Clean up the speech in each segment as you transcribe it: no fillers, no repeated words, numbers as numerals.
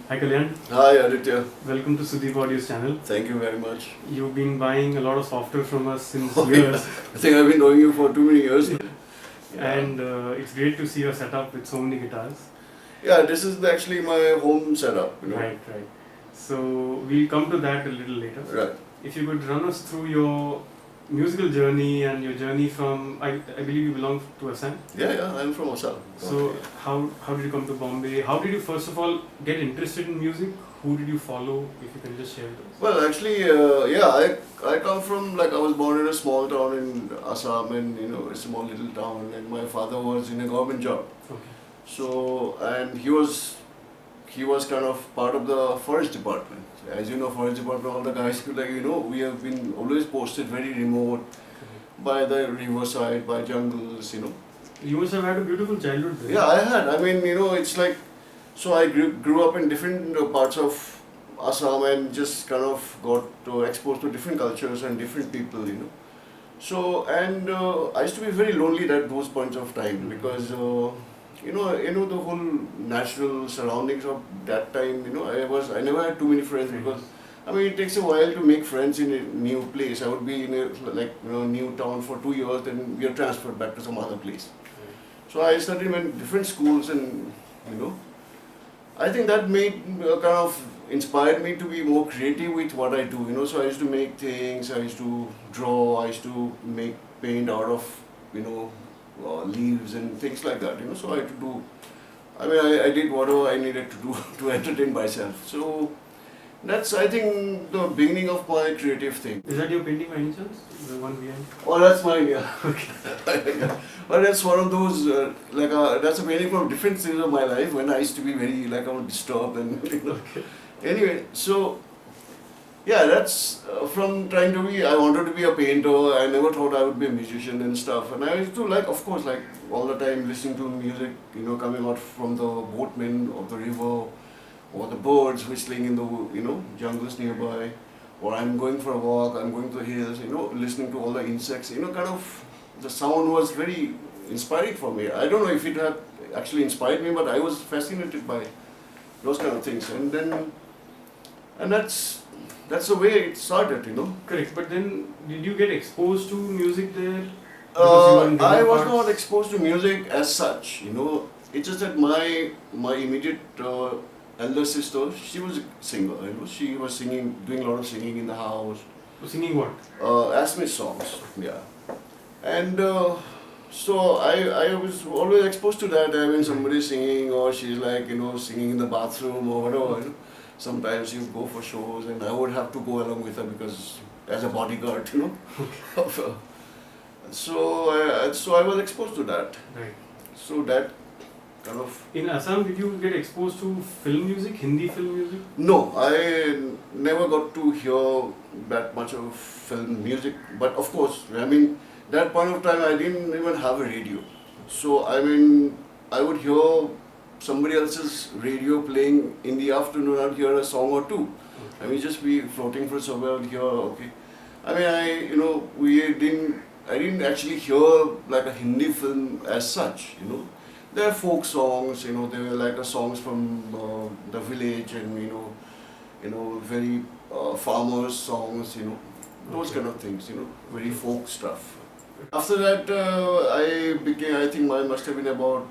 Hi Kalyan, Hi Aditya, welcome to Sudeep Audio's channel. thank you very much. You've been buying a lot of software from us since Oh, years, I think I've been knowing you for too many years now. and it's great to see your setup with so many guitars. Yeah, this is actually my home setup, Right. So we'll come to that a little later. Right. If you could run us through your musical journey and your journey from, I believe you belong to Assam. Yeah, I'm from Assam. So how did you come to Bombay? How did you first of all get interested in music? Who did you follow? If you can just share with us. Well, actually, I come from, I was born in a small town in Assam, and a small little town, and my father was in a government job. Okay. So, and he was kind of part of the forest department. As you know, forest department, all the guys, we have been always posted very remote, by the riverside, by jungles, You must have had a beautiful childhood there. Yeah, I had. I mean, it's like, so I grew up in different parts of Assam and just kind of got exposed to different cultures and different people, So, and I used to be very lonely at those points of time because, the whole natural surroundings of that time, I never had too many friends because, I mean, it takes a while to make friends in a new place. I would be in a, new town for 2 years, then we are transferred back to some other place. So I studied in different schools and, I think that made, kind of inspired me to be more creative with what I do, So I used to make things, I used to draw, I used to make paint out of, leaves and things like that, So I had to do, I did whatever I needed to do to entertain myself. So that's, I think, the beginning of my creative thing. Is that your painting by any chance? The one behind? Oh, that's mine, yeah. Okay. But that's one of those, that's a painting from different stages of my life when I used to be very, disturbed and, Okay. Anyway, so, yeah, that's from trying to be, I wanted to be a painter, I never thought I would be a musician and stuff. And I used to, of course, all the time listening to music, coming out from the boatmen of the river, or the birds whistling in the, jungles nearby. Or I'm going for a walk, I'm going to the hills, listening to all the insects, kind of, the sound was very inspiring for me. I don't know if it had actually inspired me, but I was fascinated by those kind of things. And that's the way it started, Correct. But then, did you get exposed to music there? Because you were in I different was parts? not exposed to music as such, It's just that my immediate elder sister, she was a singer, She was singing, doing a lot of singing in the house. Singing what? Assamese songs, yeah. And so I was always exposed to that. I mean, somebody singing, or she's singing in the bathroom or whatever. Sometimes you go for shows, and I would have to go along with her because as a bodyguard, of her. So I was exposed to that. Right. So that kind of. In Assam, did you get exposed to film music, Hindi film music? No, I never got to hear that much of film music. But of course, I mean, that point of time I didn't even have a radio. So I mean, I would hear somebody else's radio playing in the afternoon. I'd hear a song or two. Okay. I mean, just be floating for somewhere. I'd hear, okay. I mean, I didn't actually hear a Hindi film as such. There are folk songs. There were songs from the village and very farmers songs. Those kind of things. Very folk stuff. After that, I think I must have been about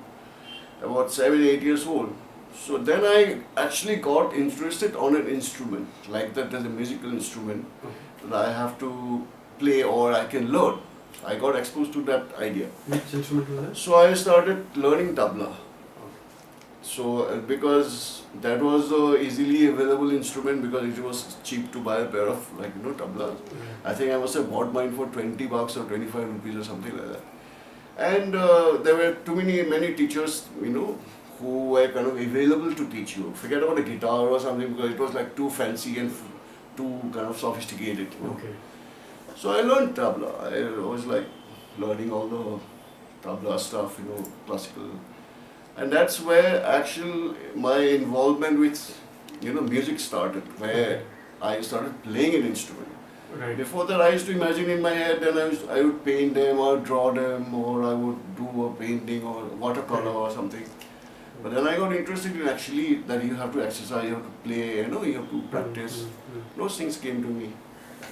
7-8 years old. So then I actually got interested on an instrument, like that as a musical instrument that I have to play or I can learn. I got exposed to that idea. Which instrument was that? So I started learning tabla. So because that was an easily available instrument because it was cheap to buy a pair of tablas. I think I must have bought mine for 20 bucks or 25 rupees or something like that. And there were many teachers, who were kind of available to teach you. Forget about a guitar or something because it was too fancy and too kind of sophisticated. Okay. So I learned tabla. I was learning all the tabla stuff, classical. And that's where my involvement with, music started, where I started playing an instrument. Right. Before that, I used to imagine in my head, and I would paint them or draw them, or I would do a painting or watercolor or something. But then I got interested in actually that you have to exercise, you have to play, you have to practice. Those things came to me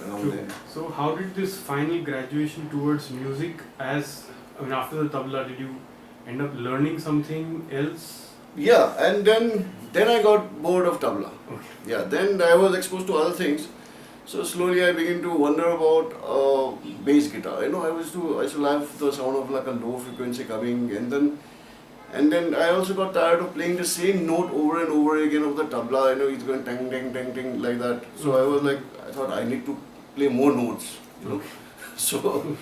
around there. So how did this final graduation towards music after the tabla, did you end up learning something else? Yeah, and then I got bored of tabla. Okay. Yeah, then I was exposed to other things. So slowly I began to wonder about bass guitar. I used to have the sound of like a low frequency coming, and then I also got tired of playing the same note over and over again of the tabla. It's going tang tang tang tang like that. So I thought I need to play more notes. So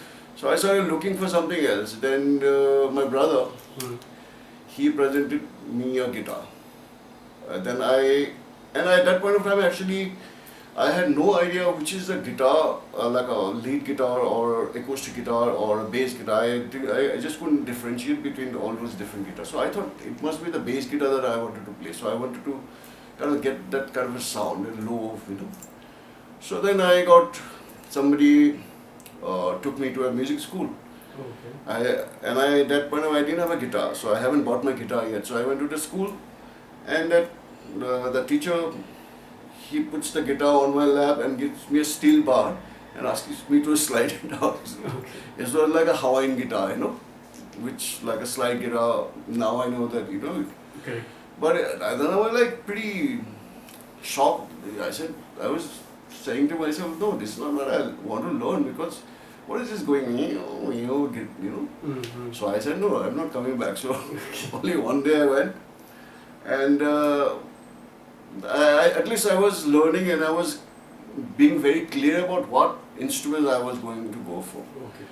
I started looking for something else. Then my brother, he presented me a guitar. At that point of time actually, I had no idea which is a guitar, like a lead guitar or acoustic guitar or a bass guitar. I just couldn't differentiate between all those different guitars. So I thought it must be the bass guitar that I wanted to play. So I wanted to kind of get that kind of a sound, low, So then I got somebody took me to a music school. Okay. At that point I didn't have a guitar, so I haven't bought my guitar yet. So I went to the school, and the teacher, he puts the guitar on my lap and gives me a steel bar and asks me to slide it out. Okay. It was like a Hawaiian guitar, which like a slide guitar. Now I know that, Okay. But then I was like pretty shocked. I was saying to myself, no, this is not what I want to learn, because what is this going So I said, no, I'm not coming back. So only one day I went, and at least I was learning, and I was being very clear about what instruments I was going to go for. Okay.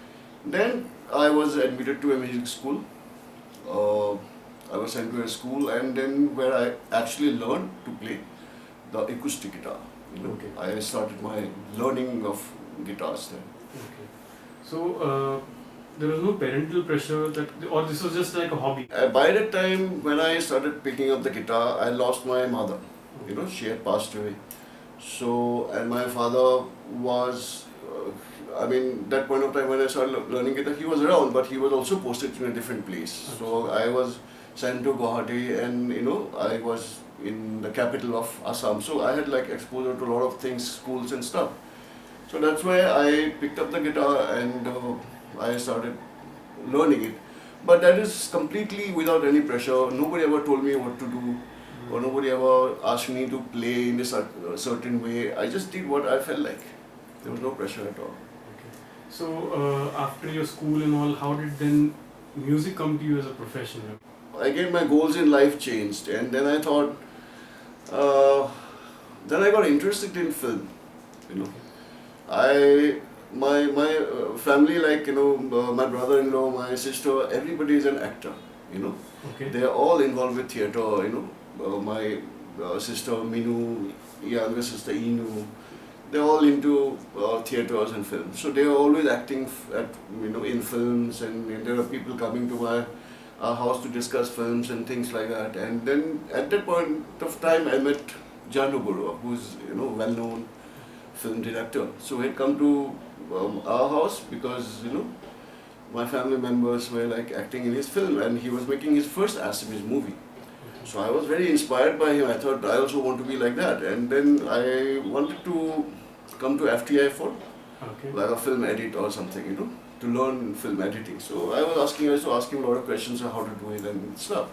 Then I was admitted to a music school. I was sent to a school, and then where I actually learned to play the acoustic guitar. Okay. I started my learning of guitars then. Okay. So there was no parental pressure or this was just like a hobby? By the time when I started picking up the guitar, I lost my mother. She had passed away. So, and my father was, that point of time when I started learning guitar, he was around, but he was also posted in a different place. Okay. So I was sent to Guwahati, and I was in the capital of Assam. So I had like exposure to a lot of things, schools and stuff. So that's why I picked up the guitar and I started learning it. But that is completely without any pressure. Nobody ever told me what to do, or nobody ever asked me to play in a certain way. I just did what I felt like. There was no pressure at all. Okay. So after your school and all, how did then music come to you as a profession? Again, my goals in life changed, and then I thought, then I got interested in film. My family, like my brother-in-law, my sister, everybody is an actor. Okay. They are all involved with theatre. My sister Minu, younger sister Inu, they're all into theatres and films. So they are always acting in films, and there are people coming to my house to discuss films and things like that. And then at that point of time, I met Kalyan Baruah, who's well-known film director. So he had come to our house because my family members were like acting in his film, and he was making his first Assamese movie. So I was very inspired by him. I thought I also want to be like that, and then I wanted to come to FTI for like a film edit or something, to learn film editing. So I was to ask him a lot of questions on how to do it and stuff.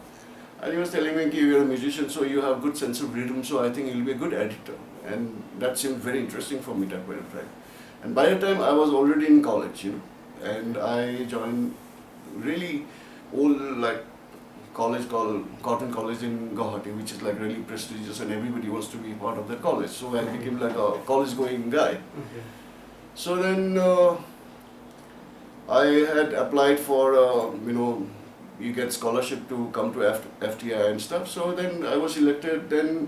And he was telling me, you're a musician, so you have good sense of rhythm, so I think you'll be a good editor. And that seemed very interesting for me that point of time. And by the time I was already in college, and I joined really old like college called Cotton College in Guwahati, which is like really prestigious, and everybody wants to be part of that college. So I became like a college-going guy. Okay. So then I had applied for you get scholarship to come to FTI and stuff. So then I was elected. Then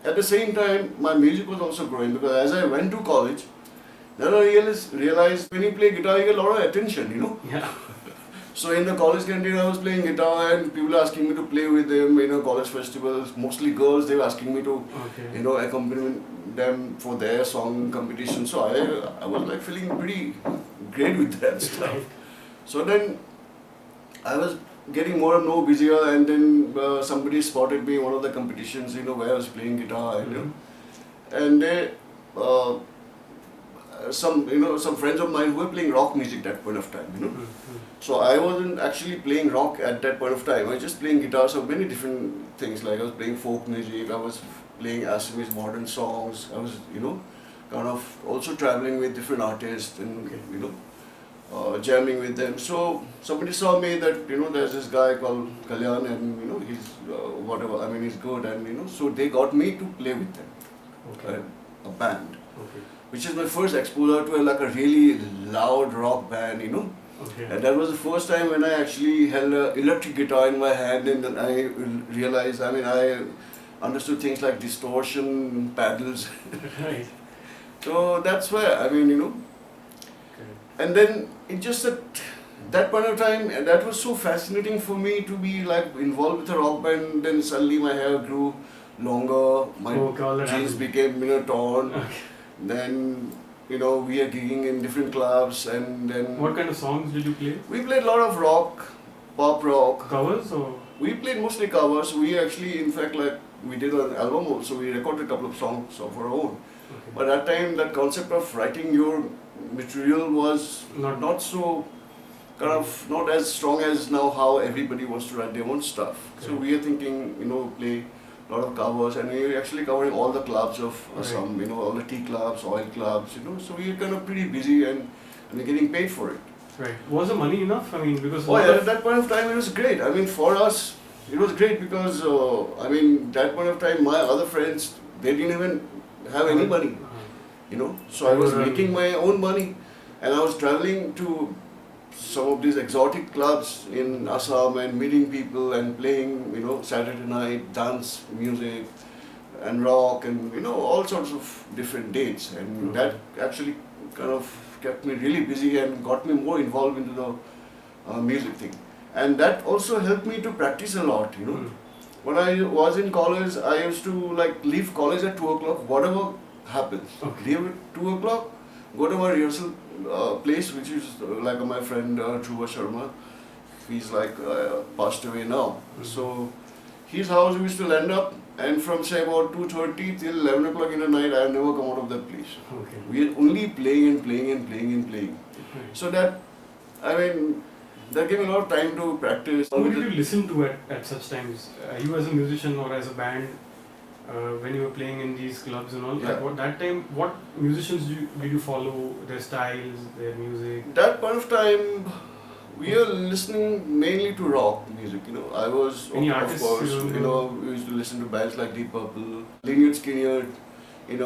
at the same time, my music was also growing, because as I went to college, then I realized when you play guitar, you get a lot of attention, Yeah. So in the college canteen, I was playing guitar, and people asking me to play with them, college festivals. Mostly girls, they were asking me to, accompany them for their song competition. So I was like feeling pretty great with that stuff. So then I was getting more and more busier, and then somebody spotted me in one of the competitions, where I was playing guitar, and they, some friends of mine who were playing rock music that point of time. So I wasn't actually playing rock at that point of time. I was just playing guitar, so many different things. Like I was playing folk music, I was playing Assamese modern songs. I was, kind of also traveling with different artists and jamming with them. So somebody saw me that there's this guy called Kalyan, and he's whatever. I mean, he's good, and so they got me to play with them, a band, which is my first exposure to a really loud rock band, And that was the first time when I actually held an electric guitar in my hand, and then I realized, I understood things like distortion, pedals. Right. So that's where, and then it just that point of time, and that was so fascinating for me to be involved with a rock band. Then suddenly my hair grew longer, my jeans became torn. Then we are gigging in different clubs, and then... What kind of songs did you play? We played a lot of rock, pop rock. Covers or...? We played mostly covers. We actually, in fact, we did an album also. We recorded a couple of songs of our own. But at that time, that concept of writing your material was not so, not as strong as now how everybody wants to write their own stuff. So we are thinking, play a lot of covers, and we were actually covering all the clubs of Assam, all the tea clubs, oil clubs, so we were kind of pretty busy and we're getting paid for it. Right. Was the money enough? Because... at that point of time it was great. For us, it was great because, that point of time my other friends, they didn't even have any money, So I was making my own money, and I was traveling to some of these exotic clubs in Assam and meeting people and playing, Saturday night, dance music and rock and, all sorts of different dates. And that actually kind of kept me really busy and got me more involved into the music thing. And that also helped me to practice a lot, When I was in college, I used to leave college at 2 o'clock, whatever happens. Leave at 2 o'clock, go to my rehearsal place, which is my friend Dhruva Sharma. He's passed away now. So his house we used to land up, and from say about 2:30 till 11 o'clock in the night, I have never come out of that place. We are only playing and playing and playing and playing. So that, that gave me a lot of time to practice. Who did you listen to at such times? You as a musician or as a band, when you were playing in these clubs and all, at that time, what musicians did you follow, their styles, their music? That point of time, we were listening mainly to rock music, I was, Any of artists, course, we used to listen to bands like Deep Purple, Lynyrd Skynyrd, a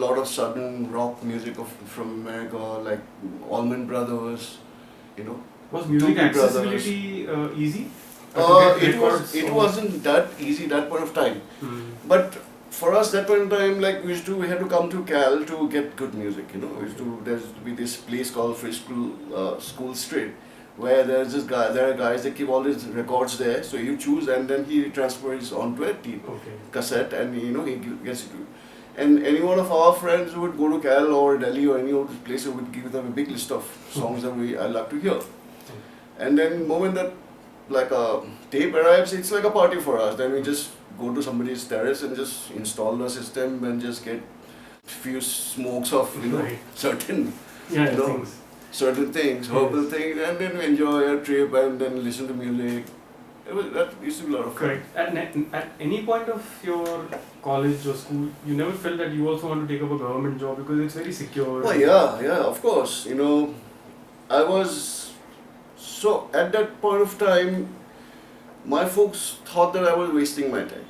lot of southern rock music from America, like Allman Brothers, Was music accessibility easy? It wasn't that easy that point of time. But for us that point of time, we had to come to Cal to get good music, there used to be this place called Free School Street, where there are guys that keep all these records there, so you choose and then he transfers onto a cassette, and he gets it to you. And any one of our friends would go to Cal or Delhi or any other place, who would give them a big list of songs that I like to hear. And then the moment that a tape arrives, it's like a party for us. Then we just go to somebody's terrace and just install the system and just get few smokes of certain certain things, herbal things, and then we enjoy a trip and then listen to music. That used to be a lot of fun. Correct. At any point of your college or school, you never felt that you also want to take up a government job because it's very secure? Oh yeah, of course. I was, so at that point of time, my folks thought that I was wasting my time.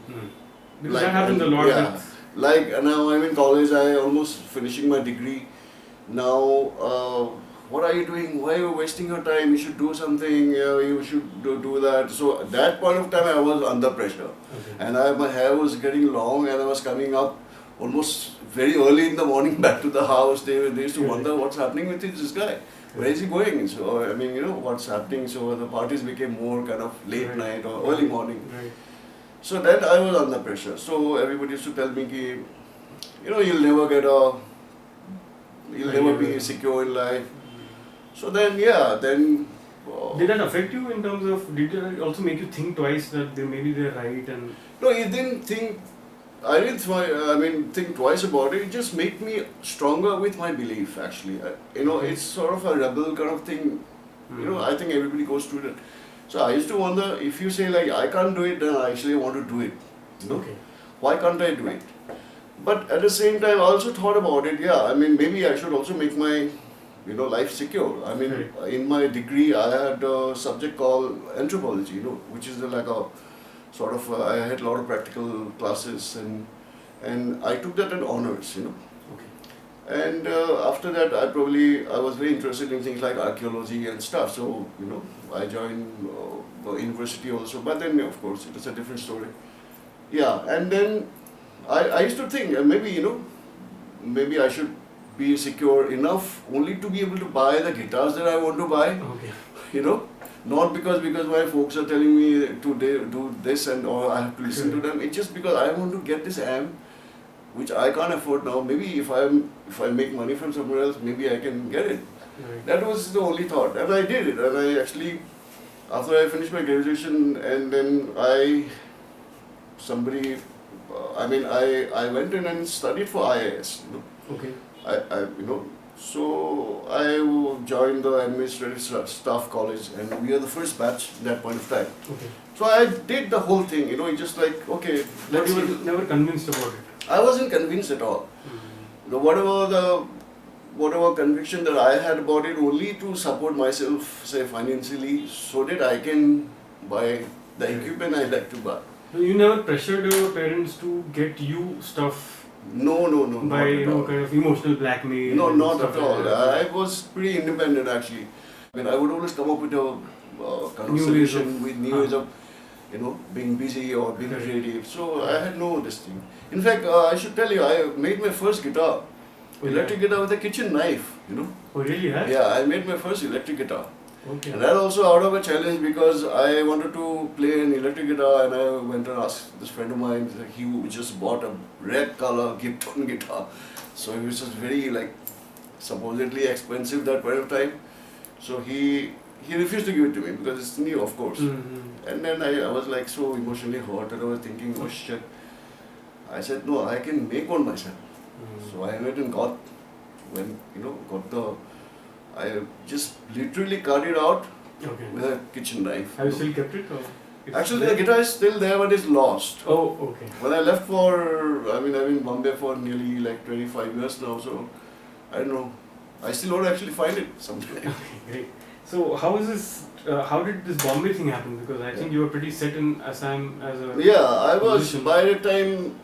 Because that happens a lot. Yeah. Now I'm in college, I almost finishing my degree. Now, what are you doing? Why are you wasting your time? You should do something, you should do that. So at that point of time I was under pressure. And my hair was getting long and I was coming up almost very early in the morning back to the house. They used to wonder what's happening with this guy. Where is he going? So what's happening. So the parties became more kind of late night or early morning. So then I was under pressure. So everybody used to tell me, you'll never be secure in life. So then, Did that affect you in terms of, did it also make you think twice that maybe they're right and... No, it didn't think, I didn't think twice about it. It just made me stronger with my belief actually. It's sort of a rebel kind of thing. I think everybody goes through that. So I used to wonder, if you say like, I can't do it, then I actually want to do it. Okay. Why can't I do it? But at the same time, I also thought about it, maybe I should also make my, life secure. In my degree, I had a subject called anthropology, which is like a sort of, I had a lot of practical classes and I took that in honors, Okay. And after that, I was very interested in things like archaeology and stuff. So, I joined university also. But then, of course, it was a different story. Yeah, and then I used to think maybe I should be secure enough only to be able to buy the guitars that I want to buy. Okay. Not because my folks are telling me to do this or I have to listen to them. It's just because I want to get this amp, which I can't afford now. Maybe if I make money from somewhere else, maybe I can get it. Right. That was the only thought, and I did it. And I actually, after I finished my graduation, and then I went in and studied for IAS. Okay. So I joined the administrative staff college, and we are the first batch at that point of time. Okay. So I did the whole thing, it's just like, okay, But you were never convinced about it? I wasn't convinced at all. Whatever conviction that I had about it, only to support myself, say financially, so that I can buy the equipment I like to buy. You never pressured your parents to get you stuff? No. By kind of emotional blackmail? No, not stuff at all. like that. I was pretty independent actually. I would always come up with a kind of New solution ways with new ways of, being busy or being creative. So I had no this thing. In fact, I should tell you, I made my first guitar, electric guitar with a kitchen knife. Oh really? Huh? Yeah, I made my first electric guitar. Okay. And that also out of a challenge because I wanted to play an electric guitar, and I went and asked this friend of mine. He just bought a red color Gibson guitar, so it was just very supposedly expensive that point of time. So he refused to give it to me because it's new, of course. Mm-hmm. And then I was so emotionally hurt, and I was thinking, oh shit. I said, no, I can make one myself. Mm-hmm. So I went and got I just literally cut it out with a kitchen knife. Have you still kept it? Or Actually, the guitar is still there, but it's lost. Oh, okay. When I left I've been in Bombay for nearly 25 years now, so I don't know. I still don't actually find it sometimes. Okay, great. So how did this Bombay thing happen? Because I think you were pretty set in Assam as a... Yeah, I was musician. by the time...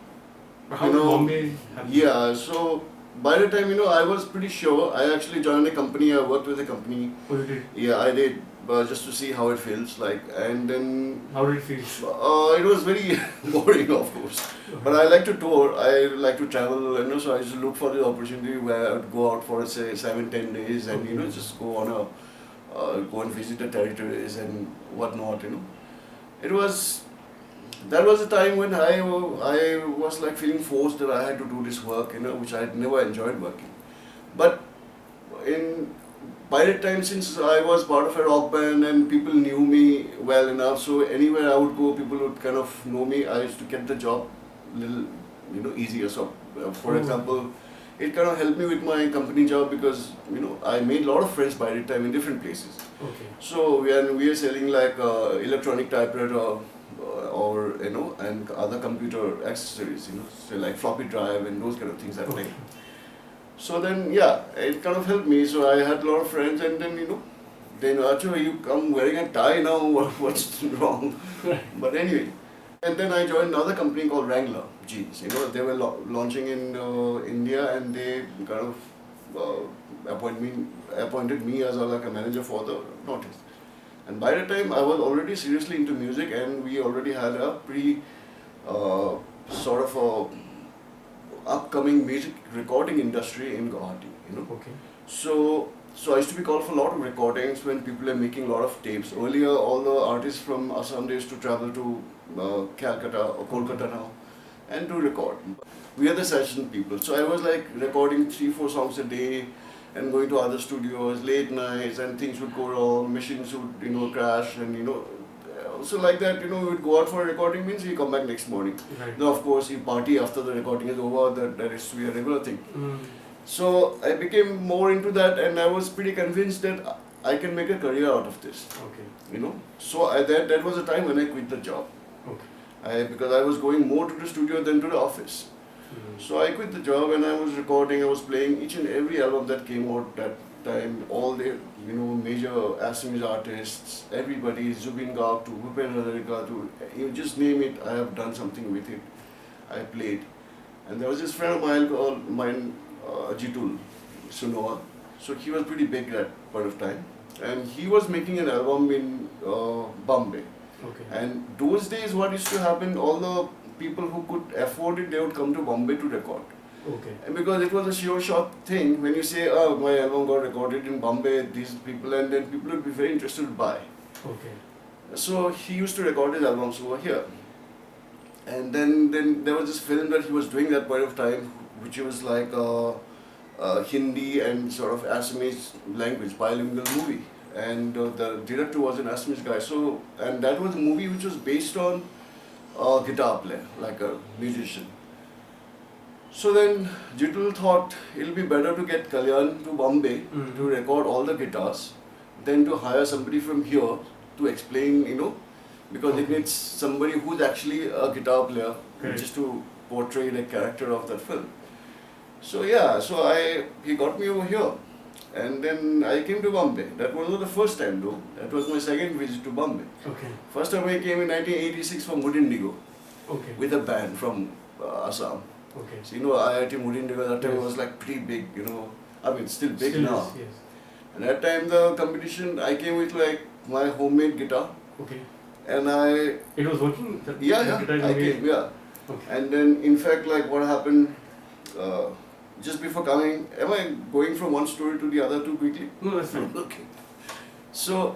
How did Bombay happen? Yeah, so by the time, I was pretty sure. I actually joined a company, I worked with a company. Oh, you did? Yeah, I did, just to see how it feels like. And then... How did it feel? It was very boring, of course. But I like to tour, I like to travel, so I used to look for the opportunity where I would go out for, say, 7-10 days and, just go on go and visit the territories and whatnot, That was the time when I was feeling forced that I had to do this work, which I had never enjoyed working. But by the time, since I was part of a rock band and people knew me well enough, so anywhere I would go, people would kind of know me. I used to get the job a little, easier. So, for example, it kind of helped me with my company job because, I made a lot of friends by the time in different places. Okay. So when we are selling electronic typewriter or, and other computer accessories, so like floppy drive and those kind of things that thing. So then, yeah, it kind of helped me. So I had a lot of friends, and then, then Acho, you come wearing a tie now, what's wrong? But anyway, and then I joined another company called Wrangler Jeans. They were launching in India, and they kind of appointed me as a manager for the Northeast. And by the time I was already seriously into music, and we already had a pretty sort of a upcoming music recording industry in Guwahati, Okay. So I used to be called for a lot of recordings when people are making a lot of tapes. Earlier, all the artists from Assam, they used to travel to Calcutta or Kolkata now and to record. We are the session people. So I was recording 3-4 songs a day, and going to other studios, late nights, and things would go wrong, machines would, crash, and, so like that, we would go out for a recording, means we come back next morning. Right. Now, of course, you party after the recording is over, that is to be a regular thing. Mm. So I became more into that, and I was pretty convinced that I can make a career out of this. Okay. So that was the time when I quit the job. Okay. Because I was going more to the studio than to the office. Mm. So I quit the job and I was recording, I was playing each and every album that came out that time, all the major Assamese artists, everybody, Zubin Garg to Bhupen Hazarika to, you just name it, I have done something with it. I played. And there was this friend of mine, Jitul Sunoa. So he was pretty big at that point of time. And he was making an album in Bombay. Okay. And those days what used to happen, all the people who could afford it, they would come to Bombay to record. Okay. And because it was a sure shot thing, when you say, oh, my album got recorded in Bombay, these people, and then people would be very interested to buy. Okay. So he used to record his albums over here. And then there was this film that he was doing that point of time, which was like Hindi and sort of Assamese language, bilingual movie. And the director was an Assamese guy. So, and that was a movie which was based on a guitar player, like a musician. So then Jitul thought it'll be better to get Kalyan to Bombay to record all the guitars than to hire somebody from here to explain, because it needs somebody who's actually a guitar player just to portray the character of that film. So yeah, he got me over here. And then I came to Bombay. That was not the first time though. That was my second visit to Bombay. Okay. First time I came in 1986 from Mudindigo Okay. with a band from Assam. Okay. So IIT Mudindigo that time was like pretty big, I mean still big now. Yes. And that time the competition, I came with like my homemade guitar. Okay. And It was working? Yeah, I came, yeah. Okay. And then in fact like what happened, just before coming, am I going from one story to the other too quickly? No, that's fine. Okay. So,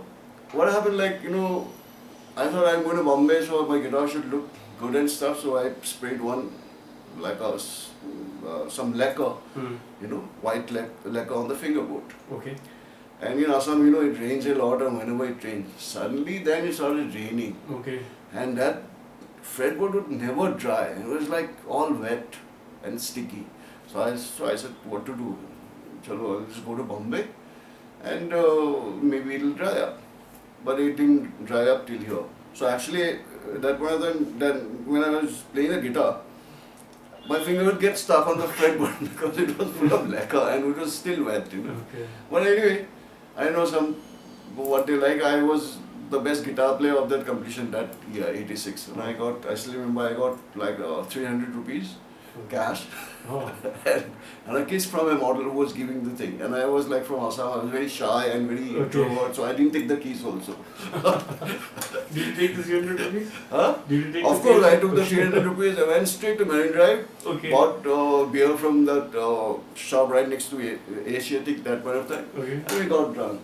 what happened like, I thought I'm going to Bombay so my guitar should look good and stuff, so I sprayed one, like some lacquer, white lacquer on the fingerboard. Okay. And in Assam, it rains a lot, and whenever it rains, suddenly then it started raining. Okay. And that fretboard would never dry. It was like all wet and sticky. So I said, what to do? Chalo, I'll just go to Bombay and maybe it'll dry up. But it didn't dry up till here. So actually, that one then when I was playing the guitar, my finger would get stuck on the fretboard because it was full of lacquer and it was still wet, Okay. But anyway, I know what they like. I was the best guitar player of that competition that year, 86. And I still remember I got like 300 rupees cash. Oh. and a kiss from a model who was giving the thing. And I was like from Assam, I was very shy and very introvert, so I didn't take the keys also. Did you take the 300 rupees? Huh? Did you take Of course, I took the 300 rupees, I went straight to Marine Drive, bought beer from that shop right next to Asiatic that point of time, Okay. and we got drunk.